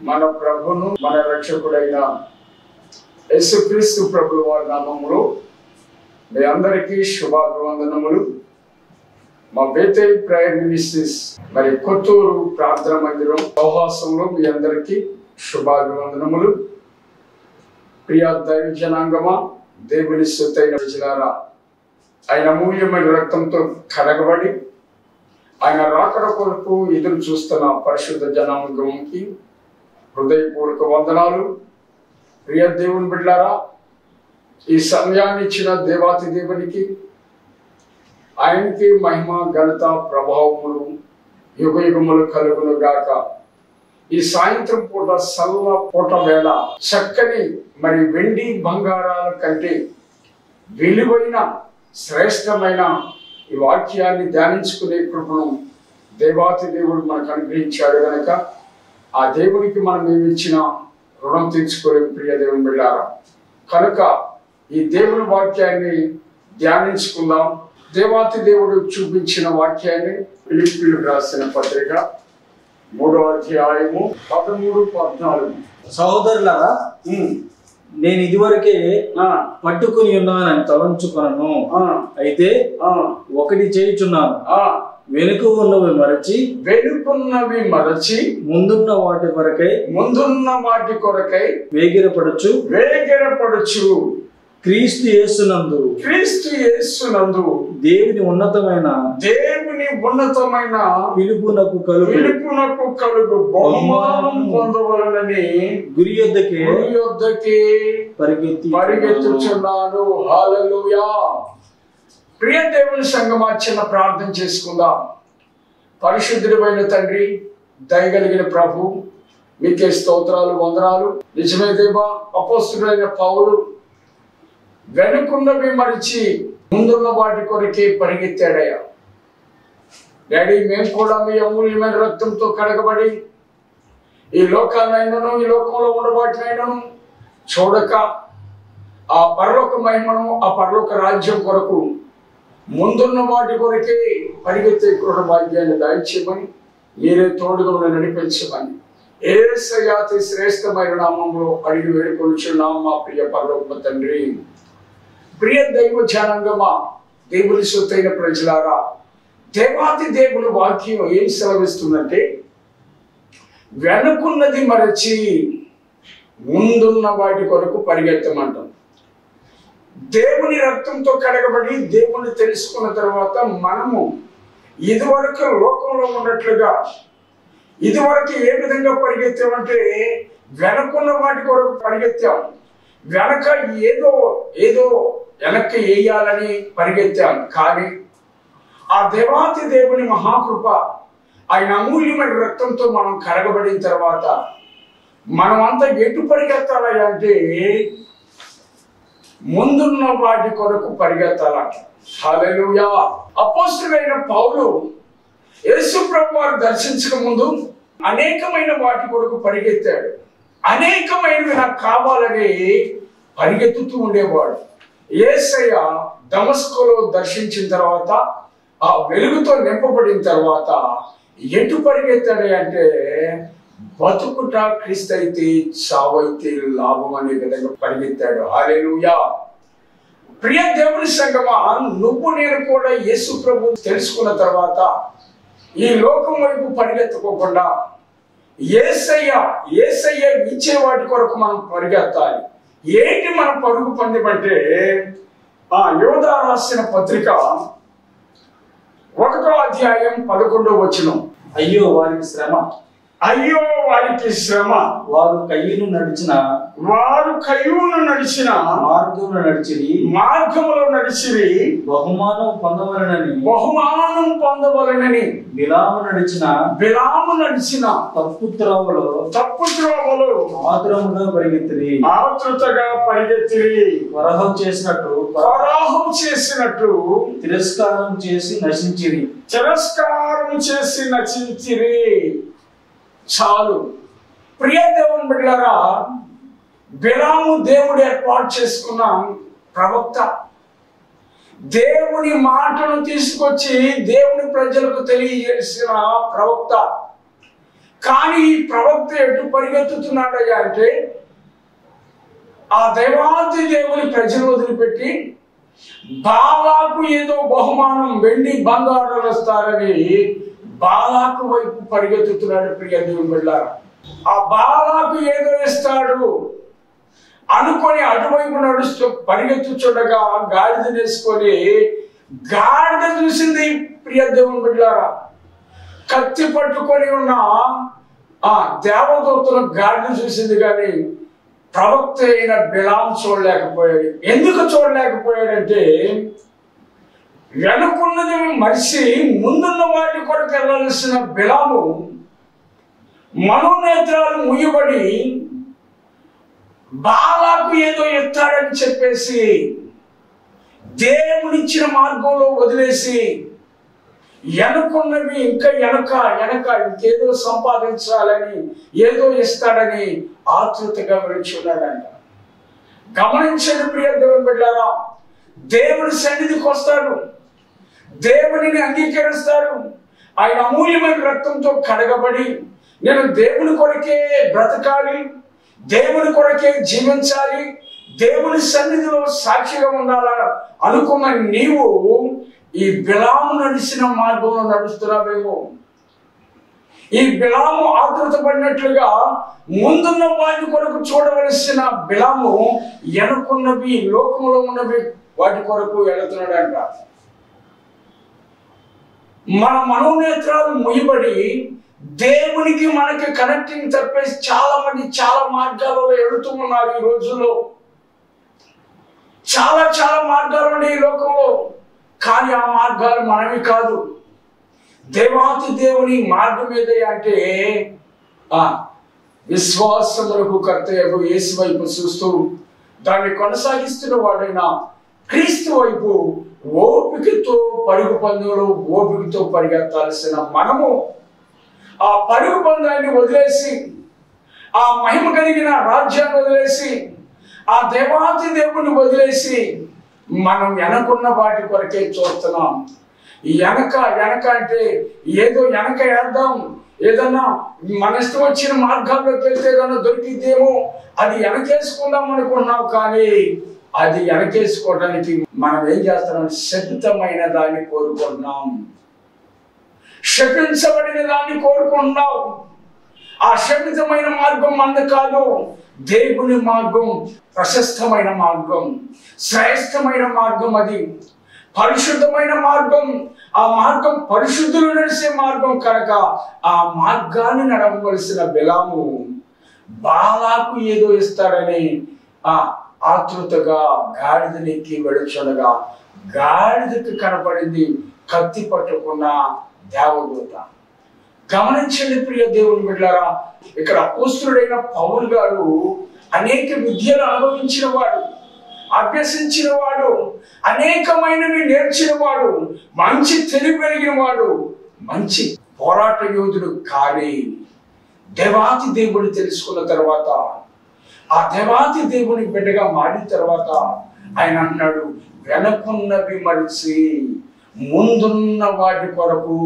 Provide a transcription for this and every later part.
మన ప్రభును మన రక్షకుడైన యేసుక్రీస్తు ప్రభువు వారి నామములో మీ అందరికీ శుభాభివందనములు. మా బేతేల్ ప్రేయర్ మినిస్ట్రీస్ మరి కొత్తూరు ప్రార్థన మందిరం సౌహాసంలో మీ అందరికీ శుభాభివందనములు. ప్రియ దైవ జనాంగమా, దేవుని సొత్తైన ప్రజలారా, ఆయన అమూల్యమైన రక్తంతో కడగబడి ఆయన రాకడ కొరకు ఎదురు చూస్తున్న పరిశుద్ధ జనాంగంకి హృదయపూర్వక వందనాలు. ప్రియ దేవుని బిడ్డలారా, ఈ సమయాన్ని ఇచ్చిన దేవాతి దేవునికి ఆయనకి మహిమ ఘనత ప్రభావములు యుగ యుగములు కలుగును గాక. ఈ సాయంత్రం పూట సల్ల పూట వేళ చక్కని మరి వెండి బంగారాల కంటే విలువైన శ్రేష్టమైన ఈ వాక్యాన్ని ధ్యానించుకునే కృపను దేవాతి దేవుడు మనకు అనుగ్రహించాడు కనుక ఆ దేవునికి మనం ఏమి ఇచ్చిన రుణం తీర్చుకోలేము. ప్రియ దేవుని బిడ్డారా, కనుక ఈ దేవుని వాక్యాన్ని ధ్యానించుకుందాం. దేవాతి దేవుడు చూపించిన వాక్యాన్ని ఫిలిప్పీయులకు రాసిన పత్రిక 3వ అధ్యాయము 13-14. సహోదరులారా, నేను ఇదివరకే పట్టుకుని ఉన్నానని తలంచుకొనను. అయితే ఒకటి చేయుచున్నాను, వెనుకున్నవి మరచి ముందున్న వాటి కొరకై వేగిరపడుచు క్రీస్తు యేసునందు దేవుని ఉన్నతమైన పిలుపునకు కలుగు బహుమానం పొందవలనని గురి యొద్దకే పరిగెత్తుచున్నాను. హల్లెలూయా. ప్రియ దేవుని సంగమా, చిన్న ప్రార్థన చేసుకుందాం. పరిశుద్ధుడైన తండ్రి, దయగలిగిన ప్రభు, మీకే స్తోత్రాలు వందనాలు. నిజమే దేవా, అపోస్తలుడైన పౌలు వెనుకున్నవి మరిచి ముందున్న వాటి కొరకే పరిగెత్తాడయ్యా. డాడీ, మేము కూడా మీ అమూల్యమైన రక్తంతో కడగబడి ఈ లోకాన్నైనను ఈ లోకంలో ఉన్న వాటినైనను చూడక ఆ పరలోక మహిమను ఆ పరలోక రాజ్యం కొరకు ముందున్న వాటి కొరకే పరిగెత్తే కృప భాగ్యాన్ని దయచేయమని, మీరే తోడుగా నడిపించమని యేసయ్య అతి శ్రేష్టమైన నామంలో అడిగి వేడుకొనుచున్నాం మా ప్రియ పరలోక తండ్రి. ప్రియ దైవ జనాంగమా, దేవుని సొత్తైన ప్రజలారా, దేవాతి దేవుని వాక్యం ఏం సెలవిస్తుందంటే, వెనుకున్నది మరచి ముందున్న వాటి కొరకు పరిగెత్తమంటాం. దేవుని రక్తంతో కడగబడి దేవుని తెలుసుకున్న తర్వాత మనము ఇదివరకు లోకంలో ఉన్నట్లుగా ఇదివరకు ఏ విధంగా పరిగెత్తామంటే వెనకున్న వాటి కొరకు పరిగెత్తాం. వెనక ఏదో వెనక్కి వేయాలని పరిగెత్తాం. కానీ ఆ దేవాతి దేవుని మహాకృప, ఆయన అమూల్యమైన రక్తంతో మనం కడగబడిన తర్వాత మనమంతా ఎటు పరిగెత్తాలి అంటే ముందున్న వాటి కొరకు పరిగెత్తాలంట. హల్లెలూయా. అపోస్తలుడైన పౌలు యేసు ప్రభువు వారు దర్శించక ముందు అనేకమైన వాటి కొరకు పరిగెత్తాడు. అనేకమైనవి నాకు కావాలని పరిగెత్తుతూ ఉండేవాడు. యేసయ్య దమస్కులో దర్శించిన తర్వాత, ఆ వెలుగుతో నింపబడిన తర్వాత ఎటు పరిగెత్తాడు అంటే బతుకుట క్రీస్తు అయితే చావైతే లాభం అనే విధంగా పరిగెత్తాడు. హల్లెలూయా. ప్రియ దేవుని సంగమా, నువ్వు నేను కూడా యేసు ప్రభు తెలుసుకున్న తర్వాత ఈ లోకం వైపు పరిగెత్తుకోకుండా యేసయ్య ఇచ్చే వాటి కొరకు మనం పరిగెత్తాలి. ఏంటి మనం పరుగు పందెమంటే, యోధా రాసిన పత్రిక 1వ అధ్యాయం 11వ వచనం. అయ్యో వారికి శ్రమ, వారు కయ్యూను నడిచిన మార్గములో నడిచిరి బహుమానం పొందవలనని బిలాము నడిచిన తప్పు త్రోవలో ఆతృతగా పరిగెత్తిరి. వరాహం చేసినట్టు తిరస్కారం చేసి నశించిరి. చాలు. ప్రియ దేవుని బిడ్డలారా, బిలాము దేవుడు ఏర్పాటు చేసుకున్న ప్రవక్త. దేవుని మాటను తీసుకొచ్చి దేవుని ప్రజలకు తెలియజేసిన ప్రవక్త. కానీ ఈ ప్రవక్త ఎటు పరిగెత్తుతున్నాడయ్యా అంటే ఆ దేవాది దేవుని ప్రజలు వదిలిపెట్టి బాలాకు ఏదో బహుమానం వెండి బంగారాలు వస్తారని బాలాకు వైపు పరిగెత్తుతున్నాడు. ప్రియ దేవుని బిడ్డలారా, ఆ బాలాకు ఏదో ఇస్తాడు అనుకొని అటువైపు నడుస్తూ పరిగెత్తుచుండగా గాడిద వేసుకొని గాడిద చూసింది. ప్రియ దేవుని బిడ్డలారా, కత్తి పట్టుకొని ఉన్న ఆ దేవదూతల గాడిద చూసింది, కానీ ప్రవక్త అయిన బిలాము చూడలేకపోయాడు. ఎందుకు చూడలేకపోయాడంటే వెనుకున్నది మరిచి ముందున్న వాటి కొరకు వెళ్ళాల్సిన బిలాము మనోనేత్రాలు ముయ్యబడి బాలాకు ఏదో ఎత్తాడని చెప్పేసి దేవునిచ్చిన మార్గంలో వదిలేసి వెనుకున్నవి ఇంకా వెనక ఇంకేదో సంపాదించాలని ఏదో ఇస్తాడని ఆతృతగా వెళ్తున్నాడంట. గమనించండి ప్రియ దేవుని బిడ్డలారా, దేవుని సన్నిధికి వస్తాడు, దేవునిని అంగీకరిస్తాడు. ఆయన అమూల్యమైన రక్తంతో కడగబడి నేను దేవుని కొరకే బ్రతకాలి, దేవుని కొరకే జీవించాలి, దేవుని సన్నిధిలో సాక్షిగా ఉండాలా అనుకున్న నీవు ఈ బిలాము నడిచిన మార్గంలో నడుస్తున్నావేమో. ఈ బిలాము ఆతృత పడినట్లుగా ముందున్న వాటి కొరకు చూడవలసిన బిలాము వెనుకున్నవి లోకంలో ఉన్నవి వాటి కొరకు వెళుతున్నాడంట. మన మనోనేత్రాలు ముయ్యబడి దేవునికి మనకి కనెక్టింగ్ తప్పేసి చాలా మంది చాలా మార్గాలలో వెళుతూ ఉన్నారు. ఈ రోజుల్లో చాలా మార్గాలు ఉన్నాయి ఈ లోకంలో, కానీ ఆ మార్గాలు మనవి కాదు. దేవాతి దేవుని మార్గం ఏదే అంటే విశ్వాసములకు కర్తయ్యకు యేసు వైపు చూస్తూ దాన్ని కొనసాగిస్తున్న వాడైనా క్రీస్తు వైపు ఓపికతో పరుగు పందెంలో ఓపికతో పరిగెత్తాల్సిన మనము ఆ పరుగు పందాన్ని వదిలేసి, ఆ మహిమ కలిగిన రాజ్యాన్ని వదిలేసి, ఆ దేవాతి దేవుని వదిలేసి మనం వెనకున్న వాటి కొరకే చూస్తున్నాం. వెనక అంటే ఏదో వెనక వేద్దాం, ఏదన్నా మన ఇష్టం వచ్చిన మార్గాల్లోకి వెళ్తే ఏదన్నా దొరికిద్దేమో అది వెనకేసుకుందాం అనుకున్నాం. కానీ అది వెనకేసుకోవడానికి మనం ఏం చేస్తున్నాం? శపితమైన దాన్ని కోరుకుంటున్నాం, శపించబడిన దాన్ని కోరుకుంటున్నాం. ఆ శపితమైన మార్గం మనది కాదు. దేవుని మార్గం ప్రశస్తమైన మార్గం, శ్రేష్టమైన మార్గం, అది పరిశుద్ధమైన మార్గం. ఆ మార్గం పరిశుద్ధులు నడిచే మార్గం కనుక ఆ మార్గాన్ని నడవవలసిన బిలాము బాలాకు ఏదో ఇస్తాడని ఆతృతగా గాడిదనెక్కి వెళుచుండగా గాడిదకి కనపడింది కత్తి పట్టుకున్న దేవదూత. గమనించండి ప్రియ దేవుని బిడ్డలారా, ఇక్కడ అపోస్తలుడైన పౌలు గారు అనేక విద్యలు అనుభవించిన వాడు, అభ్యసించిన వాడు, అనేకమైనవి నేర్చిన వాడు, మంచి తెలివి కలిగిన వాడు, మంచి పోరాట యోధుడు. కానీ దేవాతి దేవుని తెలుసుకున్న తర్వాత, ఆ దేవాతి దేవుని బిడ్డగా మారిన తర్వాత ఆయన అన్నాడు, వెనకున్నవి మరిచి ముందున్న వాటి కొరకు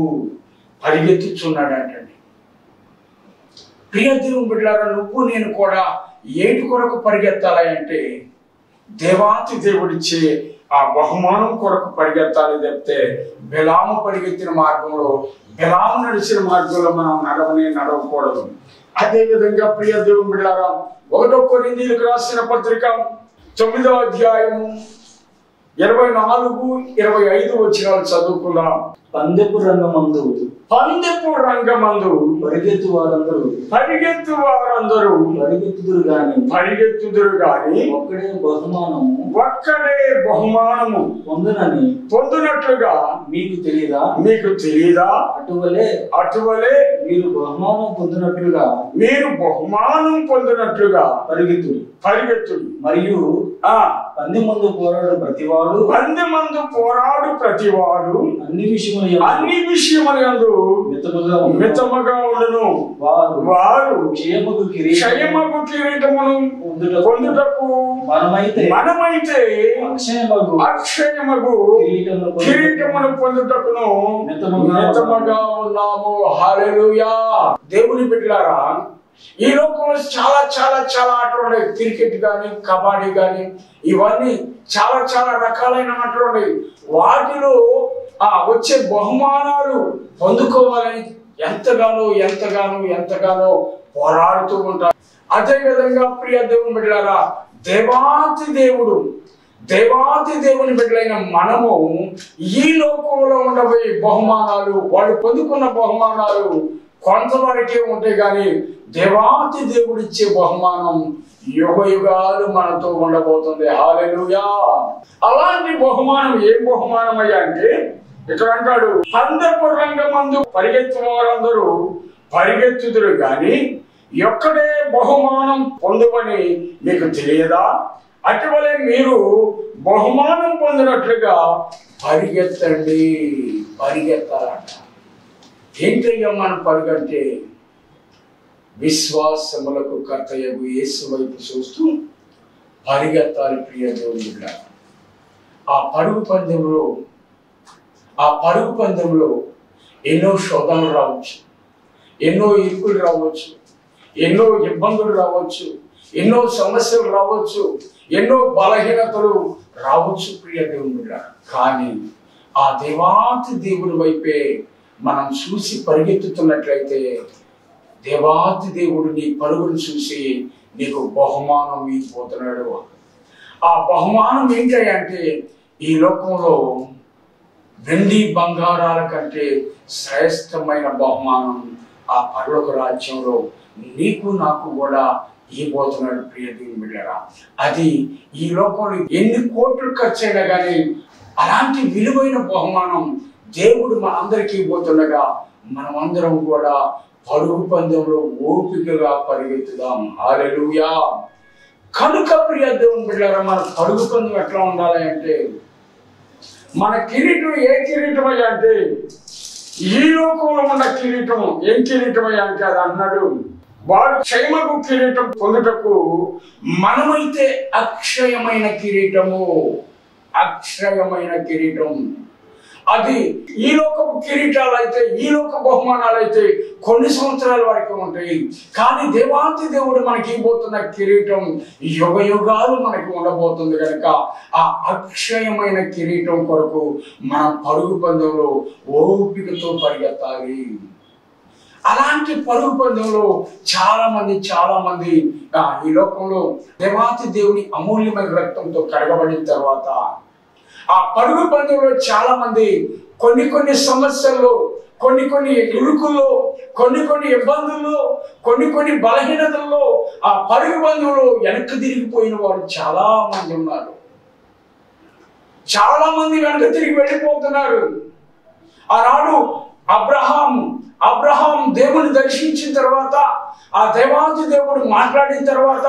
పరిగెత్తుచున్నాడు అంటండి. ప్రియ దేవుని బిడ్డలారా, నువ్వు నేను కూడా ఏటి కొరకు పరిగెత్తాలి అంటే దేవాతి దేవుడిచ్చే ఆ బహుమానం కొరకు పరిగెత్తాలి తప్పితే బిలాము పరిగెత్తిన మార్గంలో, బిలాము నడిచిన మార్గంలో మనం నడవకూడదు. అదేవిధంగా ప్రియ దేవుని బిడ్డలారా, 1 కొరింథీయులకు రాసిన పత్రిక 9వ అధ్యాయము 24-25 వచనాలు చదువుకుందాం. పందెపు రంగమందు పరిగెత్తు వారందరూ పరిగెత్తుదురు గాని ఒక్కడే బహుమానము పొందునట్లుగా మీకు తెలియదా? అటువలే మీరు బహుమానం పొందినట్లుగా పరిగెత్తు. మరియు పందెమందు పోరాడు ప్రతివాడు అన్ని విషయములందు మితముగా ఉండును. వారు క్షయమగు కిరీటమును పొందుటకు మనమైతే అక్షయమగు కిరీటమును పొందుటకును మితముగా ఉన్నాము. హల్లెలూయా. దేవుని బిడ్డలారా, ఈ లోకంలో చాలా చాలా చాలా ఆటలు ఉన్నాయి. క్రికెట్ కానీ, కబడ్డీ కానీ, ఇవన్నీ చాలా చాలా రకాలైన ఆటలు ఉన్నాయి. వాటిలో వచ్చే బహుమానాలు పొందుకోవాలని ఎంతగానో పోరాడుతూ ఉంటారు. అదే విధంగా ప్రియ దేవుని బిడ్డలారా, దేవాతి దేవుని బిడ్డలైన మనము ఈ లోకంలో ఉండబోయే బహుమానాలు, వాళ్ళు పొందుకున్న బహుమానాలు కొంతవరకే ఉంటాయి. కానీ దేవాతి దేవుడిచ్చే బహుమానం యుగ యుగాలు మనతో ఉండబోతుంది. హల్లెలూయా. అలాంటి బహుమానం ఏం బహుమానం అయ్యా అంటే, ఇక్కడ అంటాడు, పందెపు రంగమందు పరిగెత్తు వారందరూ పరిగెత్తుదురు గాని ఒక్కడే బహుమానం పొందుమని మీకు తెలియదా? అటువలే మీరు బహుమానం పొందినట్లుగా పరిగెత్తాలంట. ఏంటయ్యా మనం పరుగంటే, విశ్వాసములకు కర్తయగు యేసు వైపు చూస్తూ పరిగెత్తాలి. ప్రియ దేవుని బిడ్డ, ఆ పరుగు పందెంలో ఎన్నో శోధనలు రావచ్చు, ఎన్నో ఇరుకులు రావచ్చు, ఎన్నో ఇబ్బందులు రావచ్చు, ఎన్నో సమస్యలు రావచ్చు, ఎన్నో బలహీనతలు రావచ్చు. ప్రియ దేవుని బిడ్డ, కానీ ఆ దేవాతి దేవుడి వైపే మనం చూసి పరిగెత్తుతున్నట్లయితే దేవాతి దేవుడు నీ పరుగును చూసి నీకు బహుమానం ఇచ్చిపోతున్నాడు. ఆ బహుమానం ఏంటంటే, ఈ లోకంలో వెండి బంగారాల కంటే శ్రేష్టమైన బహుమానం ఆ పరలోక రాజ్యంలో నీకు నాకు కూడా ఇవ్వబోతున్నాడు. ప్రియ దేవుని బిడ్డలారా, అది ఈ లోకంలో ఎన్ని కోట్లు ఖర్చు అయినా కానీ అలాంటి విలువైన బహుమానం దేవుడు మన అందరికీ ఇవ్వబోతుండగా మనమందరం కూడా పరుగు పందెంలో ఓపికగా పరిగెత్తుదాం. హల్లెలూయా. కనుక ప్రియ దేవుని బిడ్డలారా, మన పరుగు పందెం ఎట్లా ఉండాలి అంటే, మన కిరీటం ఏ కిరీటం అయ్యా అంటే, ఈ లోకంలో ఉన్న కిరీటం ఏం కిరీటం అయ్యా అంటే, అది అన్నాడు, వారు క్షయమగు కిరీటం పొందుటకు మనమైతే అక్షయమైన కిరీటం. అది ఈ లోకపు కిరీటాలు అయితే, ఈ లోక బహుమానాలు అయితే కొన్ని సంవత్సరాల వరకు ఉంటాయి. కానీ దేవాతి దేవుడు మనకి ఇవ్వబోతున్న కిరీటం యుగ యుగాలు మనకి ఉండబోతుంది. కనుక ఆ అక్షయమైన కిరీటం కొరకు మనం పరుగు పందెంలో ఓపికతో పరిగెత్తాలి. అలాంటి పరుగు పందెంలో చాలా మంది ఈ లోకంలో దేవాతి దేవుని అమూల్యమైన రక్తంతో కడగబడిన తర్వాత ఆ పరుగు పందెంలో చాలా మంది కొన్ని సమస్యల్లో, కొన్ని ఇరుకుల్లో, కొన్ని ఇబ్బందుల్లో, కొన్ని బలహీనతల్లో ఆ పరుగు పందెంలో వెనక్కి తిరిగిపోయిన వారు చాలా మంది ఉన్నారు. చాలా మంది వెనక్కి తిరిగి వెళ్ళిపోతున్నారు. ఆనాడు అబ్రహాం దేవుని దర్శించిన తర్వాత, ఆ దేవాతి దేవుడు మాట్లాడిన తర్వాత,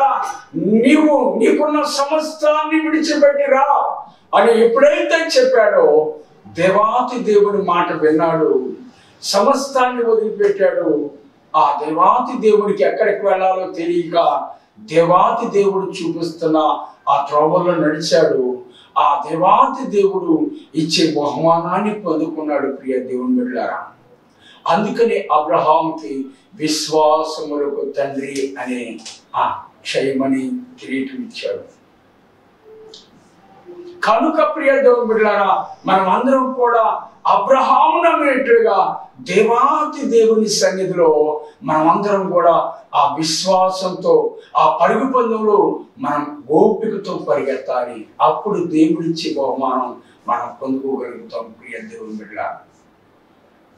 నీకున్న సమస్తాన్ని విడిచిపెట్టిరా అని ఎప్పుడైతే చెప్పాడో, దేవాతి దేవుడి మాట విన్నాడు, సమస్తాన్ని వదిలిపెట్టాడు. ఆ దేవాతి దేవుడికి ఎక్కడికి వెళ్ళాలో తెలియక దేవాతి దేవుడు చూపిస్తున్న ఆ త్రోవల్లో నడిచాడు. ఆ దేవాతి దేవుడు ఇచ్చే బహుమానాన్ని పొందుకున్నాడు. ప్రియ దేవుని బిడ్డలారా, అందుకనే అబ్రహాంకి విశ్వాసములకు తండ్రి అనే ఆ క్షయమని కిరీటం ఇచ్చాడు. కనుక ప్రియ దేవుని బిడ్డలారా, మనం అందరం కూడా అబ్రహాము నమ్మినట్లుగా దేవాతి దేవుని సన్నిధిలో మనమందరం కూడా ఆ విశ్వాసంతో ఆ పరుగు పందెంలో మనం ఓపికతో పరిగెత్తాలి. అప్పుడు దేవుడిచ్చే బహుమానం మనం పొందుకోగలుగుతాం. ప్రియ దేవుని బిడ్డలారా,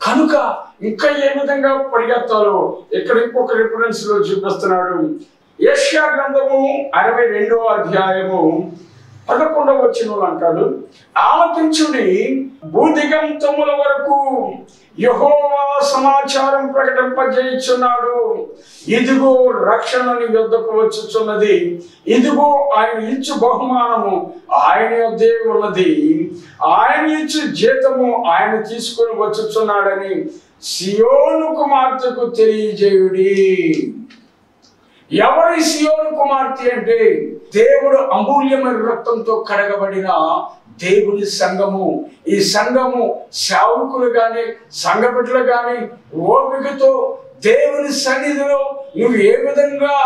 కనుక ఇంకా ఏ విధంగా పరిగెత్తాలో ఇక్కడ ఇంకొక రిఫరెన్స్ లో చూపిస్తున్నాడు. యెషయా గ్రంథము 62వ అధ్యాయము 11వ వచనంలో అంటాడు, ఆలకించుడి భూదిగంతముల వరకు యెహోవా సమాచారం ప్రకటింపజేయుచున్నాడు. ఇదిగో రక్షణ నీ యొద్దకు వచ్చుచున్నది, ఇదిగో ఆయన ఇచ్చు బహుమానము ఆయన యొద్దే ఉన్నది, ఆయన ఇచ్చు జీతము ఆయన తీసుకొని వచ్చుచున్నాడని సియోను కుమార్తెకు తెలియజేయుడి. ఎవరి సియోను కుమార్తె అంటే దేవుడు అమూల్యమైన రక్తంతో కడగబడిన దేవుని సంఘము. ఈ సంఘము సేవకులు గాని సంఘ బిడ్డలు గాని ఓపికతో దేవుని సన్నిధిలో నువ్వు ఏ విధంగా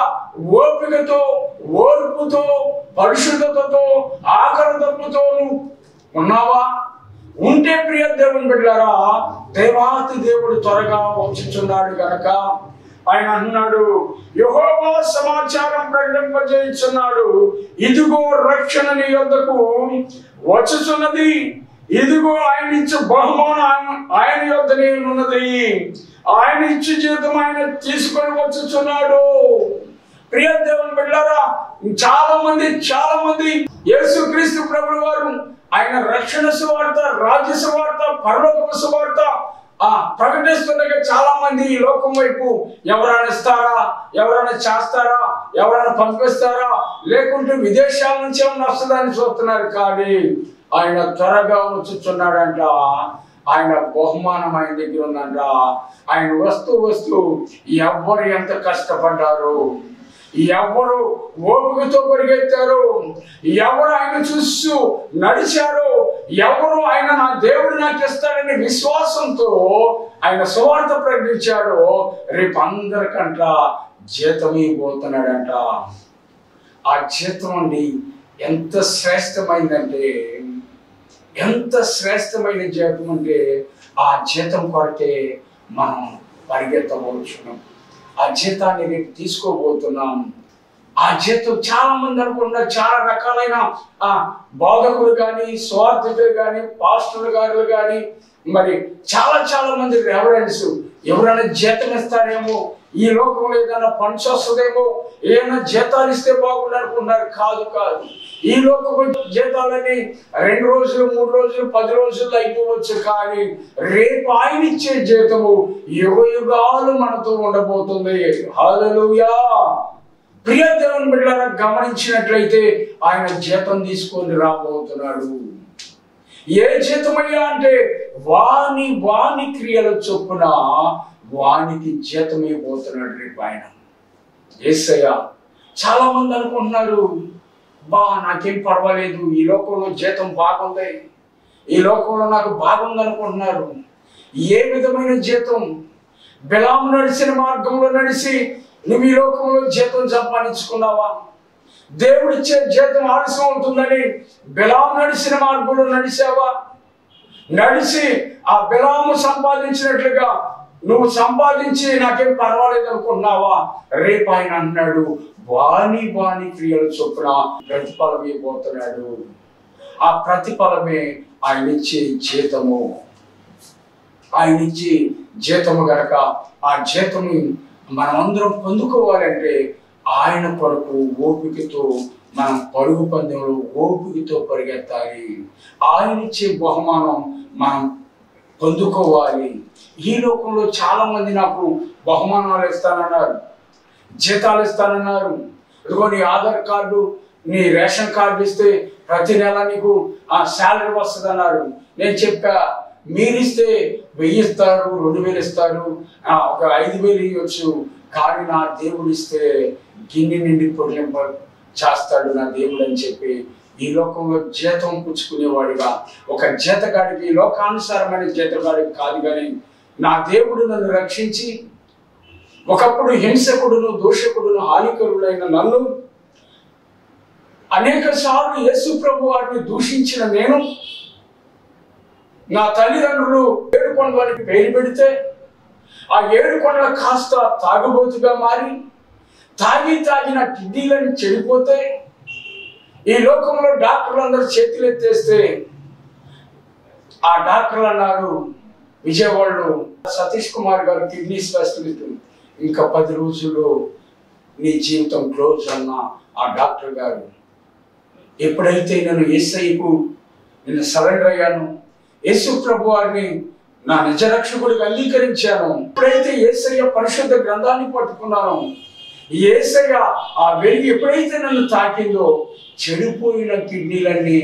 ఓపికతో ఓర్పుతో పరిశుద్ధతతో ఆకర్షతతో ఉన్నావా? ఉంటే ప్రియ దేవుని బిడ్డలారా, దేవాతి దేవుడు త్వరగా వచ్చుచున్నాడు గనక ఆయన అన్నాడు, యెహోవా సమాచారం ప్రకటింపజేయుచున్నాడు, ఇదిగో రక్షణ నీ యొద్దకు వచ్చుచున్నది, ఇదిగో ఆయన ఇచ్చే బహుమానం ఆయన యొద్దనే ఉన్నది, ఆయన ఇచ్చే జీతం ఆయన తీసుకొని వచ్చుచున్నాడు. ప్రియ దేవుని బిడ్డలారా, చాలా మంది యేసుక్రీస్తు ప్రభువు వారు ఆయన రక్షణ సువార్త, రాజ్య సువార్త, పరలోక సువార్త ప్రకటిస్తుండగా చాలా మంది ఈ లోకం వైపు ఎవరైనా ఇస్తారా, ఎవరైనా చేస్తారా, ఎవరైనా పంపిస్తారా, లేకుంటే విదేశాల నుంచి ఏమైనా వస్తుందని చూస్తున్నారు. కానీ ఆయన త్వరగా వచ్చుచున్నాడంట. ఆయన బహుమానం ఆయన దగ్గర ఉందంట. ఆయన వస్తూ ఎవ్వరు ఎంత కష్టపడ్డారు, ఎవరు ఓపికతో పరిగెత్తారు, ఎవరు ఆయన చూస్తూ నడిచారు, ఎవరు ఆయన నా దేవుడు నాకు ఇస్తాడని విశ్వాసంతో ఆయన సువార్త ప్రకటించాడో రేపు అందరికంట జీతం ఇవ్వబోతున్నాడంట. ఆ జీతం అండి ఎంత శ్రేష్టమైందంటే, ఎంత శ్రేష్టమైన జీతం అంటే ఆ జీతం కొరకే మనం పరిగెత్తబోతున్నాం. ఆ జీతాన్ని రేపు తీసుకోబోతున్నాం. ఆ జీతం చాలా మంది అనుకున్నారు, చాలా రకాలైన బోధకులు కానీ స్వార్థకులు కానీ పాస్టర్లు గారు కానీ మరి చాలా మంది రెవరెన్స్ ఎవరైనా జీతం ఇస్తారేమో, ఈ లోకంలో ఏదైనా ఫండ్స్ వస్తుందేమో, ఏమైనా జీతాలు ఇస్తే బాగుండు అనుకున్నారు. కాదు, ఈ లోకపు జీతాలని 2 రోజులు 3 రోజులు 10 రోజుల్లో అయిపోవచ్చు. కానీ రేపు ఆయన ఇచ్చే జీతము యుగాలు మనతో ఉండబోతుంది. హల్లెలూయా. ప్రియ దేవుని బిడ్డలారా, గమనించినట్లయితే ఆయన జీతం తీసుకొని రాబోతున్నాడు. ఏ జీతమయ్యా అంటే వాని క్రియల చొప్పున వానికి జీతమే పోతున్నాడు రేపు ఆయన. యేసయ్య. చాలా మంది అనుకుంటున్నారు, నాకేం పర్వాలేదు, ఈ లోకంలో జీతం బాగుంది, ఈ లోకంలో నాకు బాగుంది అనుకుంటున్నారు. ఏ విధమైన జీతం? బిలాము నడిచిన మార్గంలో నడిచి నువ్వు ఈ లోకంలో జీతం సంపాదించుకున్నావా? దేవుడిచ్చే జీతం ఆలస్యం అవుతుందని బిలాము నడిచిన మార్గంలో నడిచావా? నడిచి ఆ బిలాము సంపాదించినట్లుగా నువ్వు సంపాదించి నాకేం పర్వాలేదు అనుకున్నావా? రేపు ఆయన అన్నాడు, వాని క్రియల చొప్పున ప్రతిఫలం ఇవ్వబోతున్నాడు. ఆ ప్రతిఫలమే ఆయన ఇచ్చే జీతము. ఆయన ఇచ్చే జీతము గనక ఆ జీతము మనమందరం పొందుకోవాలంటే ఆయన కొరకు ఓపికతో మనం పరుగు పందెంలో ఓపికతో పరిగెత్తాలి. ఆయన ఇచ్చే బహుమానం మనం పొందుకోవాలి. ఈ లోకంలో చాలా మంది నాకు బహుమానాలు ఇస్తానన్నారు, జీతాలు ఇస్తానన్నారు. ఇదిగో నీ ఆధార్ కార్డు, నీ రేషన్ కార్డు ఇస్తే ప్రతి నెల నీకు శాలరీ వస్తుంది అన్నారు. నేను చెప్పా, మీరిస్తే 1000 ఇస్తారు, 2000 ఇస్తారు, ఒక 5000 ఇవ్వచ్చు. కానీ నా దేవుడు ఇస్తే గిన్నె నిండి పొడిలింప చేస్తాడు నా దేవుడు అని చెప్పి ఈ లోకంలో జీతం పుచ్చుకునేవాడిగా ఒక జీతగాడికి, లోకానుసారమైన జీతగాడికి కాదు, కానీ నా దేవుడు నన్ను రక్షించి ఒకప్పుడు హింసకుడును దోషకుడును హానికరుడైన నన్ను అనేక సార్లు యేసు ప్రభు వారిని దూషించిన నేను, నా తల్లిదండ్రులు 7 కొండలకి పేరు పెడితే ఆ 7 కొండల కాస్త తాగుబోతుగా మారి తాగిన కిడ్నీలను చెడిపోతే ఈ లోకంలో డాక్టర్లు అందరూ చేతులు ఎత్తేస్తే ఆ డాక్టర్లు అన్నారు, విజయవాడలో సతీష్ కుమార్ గారు కిడ్నీ స్పెషలిస్ట్, ఇంకా 10 రోజుల్లో నీ జీవితం క్లోజ్ అన్న ఆ డాక్టర్ గారు ఎప్పుడైతే నేను యేసయ్యకు నేను సరెండర్ అయ్యాను, యేసు ప్రభు వారిని నా నిజ రక్షకుడిగా అంగీకరించాను, ఎప్పుడైతే యేసయ్య పరిశుద్ధ గ్రంథాన్ని పట్టుకున్నాను, యేసయ్య ఆ వెలుగు ఎప్పుడైతే నన్ను తాకిందో చెడిపోయిన కిడ్నీలన్నీ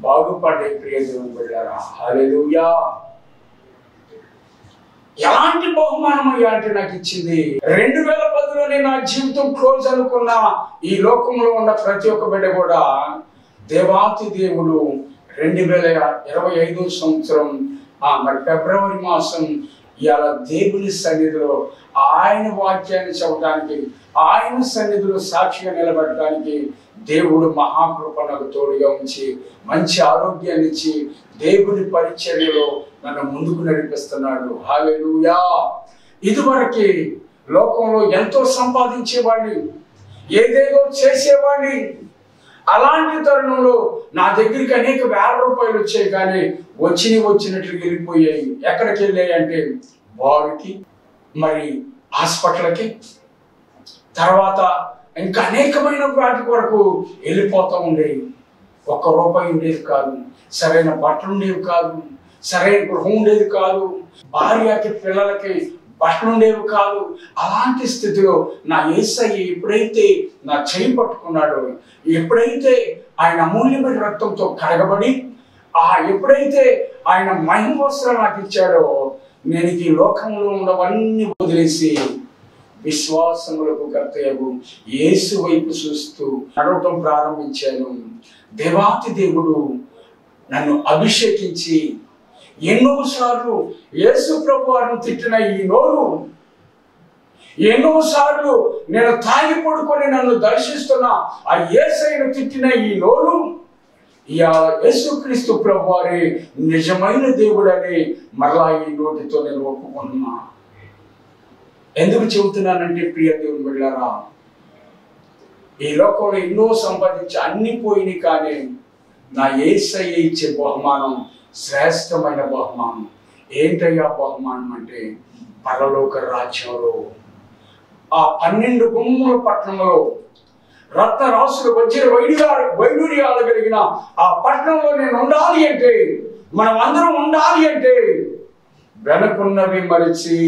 బాగుపడే ప్రియ దేవుని బిడ్డలారా, హల్లెలూయా. ఎలాంటి బహుమానం అయ్యా అంటే నాకు ఇచ్చింది, 2010లోనే నా జీవితం క్లోజ్ అనుకున్న ఈ లోకంలో ఉన్న ప్రతి ఒక్క బిడ్డ కూడా దేవాతి దేవుడు 2025 సంవత్సరం మరి ఫిబ్రవరి మాసం ఇవాళ దేవుని సన్నిధిలో ఆయన వాక్యాన్ని చదవడానికి, ఆయన సన్నిధిలో సాక్షిగా నిలబడటానికి దేవుడు మహాకృప నాకు తోడుగా ఉంచి మంచి ఆరోగ్యాన్ని ఇచ్చి దేవుని పరిచర్యలో నన్ను ముందుకు నడిపిస్తున్నాడు. హల్లెలూయా. ఇదివరకి లోకంలో ఎంతో సంపాదించేవాడిని, ఏదేదో చేసేవాడిని. అలాంటి తరుణంలో నా దగ్గరికి అనేక వేల రూపాయలు వచ్చాయి, కానీ వచ్చినట్లు వెళ్ళిపోయాయి. ఎక్కడికి వెళ్ళాయి అంటే బావికి, మరి హాస్పిటల్కి, తర్వాత ఇంకా అనేకమైన వాటి కొరకు వెళ్ళిపోతూ ఉండేవి. 1 రూపాయి ఉండేది కాదు, సరైన బట్టలు ఉండేవి కాదు, సరైన గృహం ఉండేది కాదు, భార్యకి పిల్లలకి బట్టలు ఉండేవి కాదు. అలాంటి స్థితిలో నా యేసయ్య ఎప్పుడైతే నా చేయి పట్టుకున్నాడో, ఎప్పుడైతే ఆయన అమూల్యమైన రక్తంతో కడగబడి ఎప్పుడైతే ఆయన మహిమ వస్త్రం నాకు ఇచ్చాడో, నేను ఈ లోకంలో ఉన్నవన్నీ వదిలేసి విశ్వాసములకు కర్తయ్యకు యేసు వైపు చూస్తూ నడవటం ప్రారంభించాను. దేవాతి దేవుడు నన్ను అభిషేకించి ఎన్నోసార్లు యేసు ప్రభు వారిని తిట్టిన ఈ నోరు, ఎన్నోసార్లు నేను తాగి పడుకొని నన్ను దర్శిస్తున్న ఆ యేసయ్యను తిట్టిన ఈ నోరు, యేసుక్రీస్తు ప్రభు వారి నిజమైన దేవుడని మరలా ఈ నోటితో నేను ఒప్పుకుంటున్నా. ఎందుకు చెబుతున్నానంటే ప్రియ దేవుని బిడ్డలారా, ఈ లోకంలో ఎన్నో సంపాదించి అన్ని పోయినాయి, కానీ నా యేసయ్య ఇచ్చే బహుమానం శ్రేష్టమైన బహుమానం. ఏంటయ్యా బహుమానం అంటే, పరలోక రాజ్యంలో ఆ 12 గుమ్మముల పట్టణంలో రత్న రాసులు వజ్ర వైడూర్యాలు కలిగిన ఆ పట్టణంలో నేను ఉండాలి అంటే, మనం అందరం ఉండాలి అంటే, వెనకున్నవి మరిచి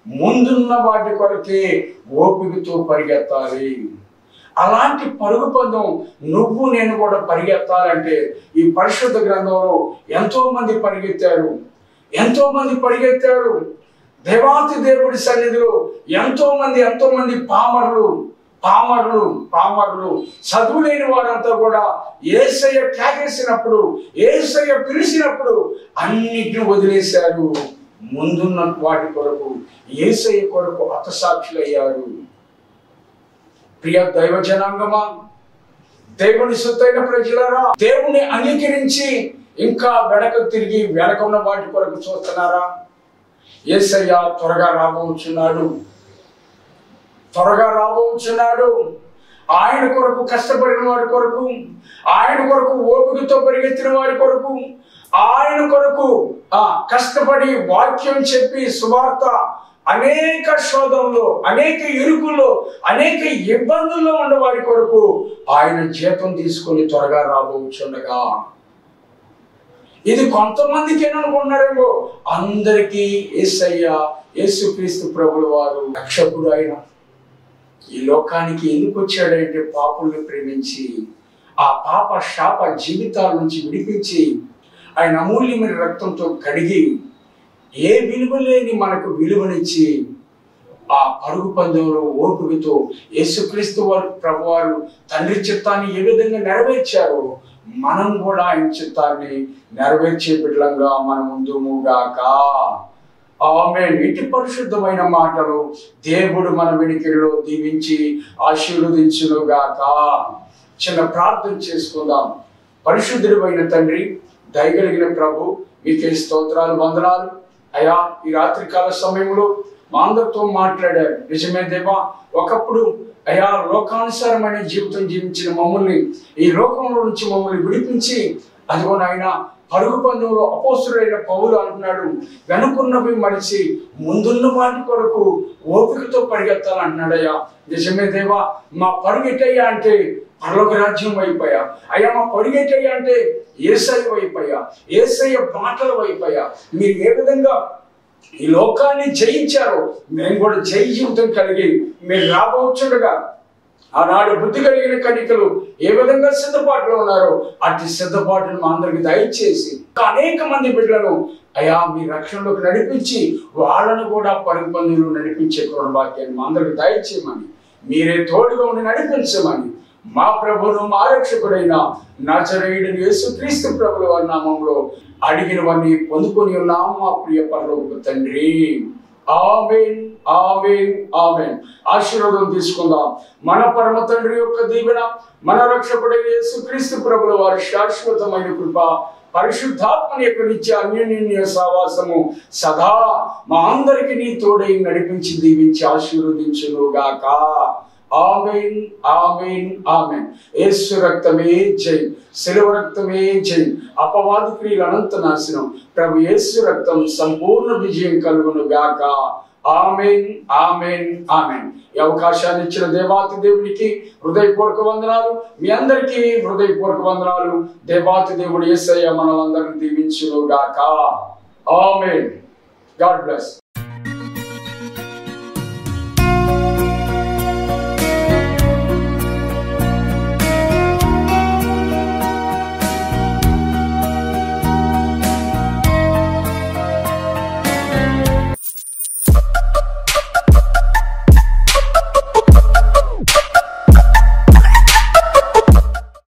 ముందున్న వాటి కొరకే ఓపికతో పరిగెత్తాలి. అలాంటి పరుగు పందెం నువ్వు నేను కూడా పరిగెత్తాలంటే, ఈ పరిశుద్ధ గ్రంథంలో ఎంతో మంది పరిగెత్తారు. దేవాతి దేవుడి సన్నిధిలో ఎంతో మంది పామరులు చదువులేని వారంతా కూడా యేసయ్య కేకేసినప్పుడు, యేసయ్య పిలిచినప్పుడు అన్నిటిని వదిలేశారు. ముందున్న వాటి కొరకు, యేసయ్య కొరకు హతసాక్షులయ్యారు. ప్రియ దైవ జనాంగమా, దేవుని సొత్తైన ప్రజలారా, దేవుని అంగీకరించి ఇంకా వెనక తిరిగి వెనకున్న వాటి కొరకు చూస్తున్నారా? యేసయ్య త్వరగా రాబోచున్నాడు. ఆయన కొరకు కష్టపడిన వారి కొరకు, ఆయన కొరకు ఓపికతో పరిగెత్తిన వారి కొరకు, ఆయన కొరకు కష్టపడి వాక్యం చెప్పి సువార్త అనేక శోధనలో, అనేక ఇరుకుల్లో, అనేక ఇబ్బందుల్లో ఉన్న వారి కొరకు ఆయన జీతం తీసుకొని త్వరగా రాబోచుండగా, ఇది కొంతమందికి ఏమనుకున్నారేమో, అందరికీ యేసయ్య యేసుక్రీస్తు ప్రభుల వారు రక్షకుడు. ఆయన ఈ లోకానికి ఎందుకు వచ్చాడంటే, పాపుల్ని ప్రేమించి ఆ పాప శాప జీవితాల నుంచి విడిపించి ఆయన అమూల్యమైన రక్తంతో కడిగి ఏ విలువ లేని మనకు విలువనిచ్చి ఆ పరుగు పందెంలో ఓపికతో యేసుక్రీస్తు వారు ప్రభువారు తండ్రి చిత్తాన్ని ఏ విధంగా నెరవేర్చారో, మనం కూడా ఆయన చిత్తాన్ని నెరవేర్చే బిడ్డలంగా మనం ముందుగాక. ఆమేన్. ఇటు పరిశుద్ధమైన మాటలు దేవుడు మన వెనుకల్లో దీవించి ఆశీర్వదించునుగాక. చిన్న ప్రార్థన చేసుకుందాం. పరిశుద్ధుడైన తండ్రి, దయగలిగిన ప్రభు, మీకే స్తోత్రాలు, వందనాలు అయ్యా. ఈ రాత్రికాల సమయంలో మా అందరితో మాట్లాడారు. నిజమే దేవా, ఒకప్పుడు అయ్యా లోకానుసారమైన జీవితం జీవించిన మమ్మల్ని, ఈ లోకంలో నుంచి మమ్మల్ని విడిపించి, అదిగో నాయన పరుగు పందెంలో అపోస్తుడైన పౌలు అంటున్నాడు, వెనుకున్నవి మరిచి ముందున్న వాటి కొరకు ఓపికతో పరిగెత్తాలని అంటున్నాడయ్యా. నిజమే దేవా, మా పరుగెట్టయ్యా అంటే పరలోక రాజ్యం వైపయ్యా. అయ్యా మా పరుగెట్టయ్యా అంటే యేసయ్య వైపయ్యా, యేసయ్య మాటల వైపయ్యా. మీరు ఏ విధంగా ఈ లోకాన్ని జయించారో మేము కూడా జయ జీవితం కలిగి మీరు రాబోచుండగా ఆనాడు బుద్ధి కలిగిన కన్యకలు ఏ విధంగా సిద్ధపాటులో ఉన్నారో అట్టి సిద్ధపాటును మా అందరికి దయచేసి అనేక మంది బిడ్డలను అయ్యా మీ రక్షణలోకి నడిపించి వాళ్ళను కూడా పరుగు పందెంలో నడిపించే కృపాభాగ్యాన్ని మా అందరికి దయచేయమని, మీరే తోడుగా ఉండి నడిపించమని మా ప్రభువును మా రక్షకుడైన నజరేయుడైన యేసుక్రీస్తు ప్రభుల వారి నామంలో అడిగినవన్నీ పొందుకొని ఉన్నాము మా ప్రియ పరలోకపు తండ్రి. ఆమేన్, ఆమేన్, ఆమేన్. ఆశీర్వాదం తీసుకుందాం. మన పరమ తండ్రి యొక్క దీవెన, మన రక్షకుడైన యేసుక్రీస్తు ప్రభుల వారి శాశ్వతమైన కృప, పరిశుద్ధాత్మని యొక్క నిత్య అన్యోన్య సహవాసము సదా మా అందరికి నీ తోడై నడిపించి దీవించి ఆశీర్వదించును గాక. ఆమేన్, ఆమేన్, ఆమేన్. యేసు రక్తమే జై, శిలువ రక్తమే జై, అపవాది క్రియలు అనంత నాశనం, ప్రభు యేసు రక్తం సంపూర్ణ విజయం కలుగును గాక. ఆమేన్, ఆమేన్, ఆమేన్. ఈ అవకాశాన్ని ఇచ్చిన దేవాతి దేవునికి హృదయపూర్వక వందనాలు. మీ అందరికీ హృదయపూర్వక వందనాలు. దేవాతి దేవుడు యేసయ్య మనలందరిని దీవించును గాక. ఆమేన్. God bless.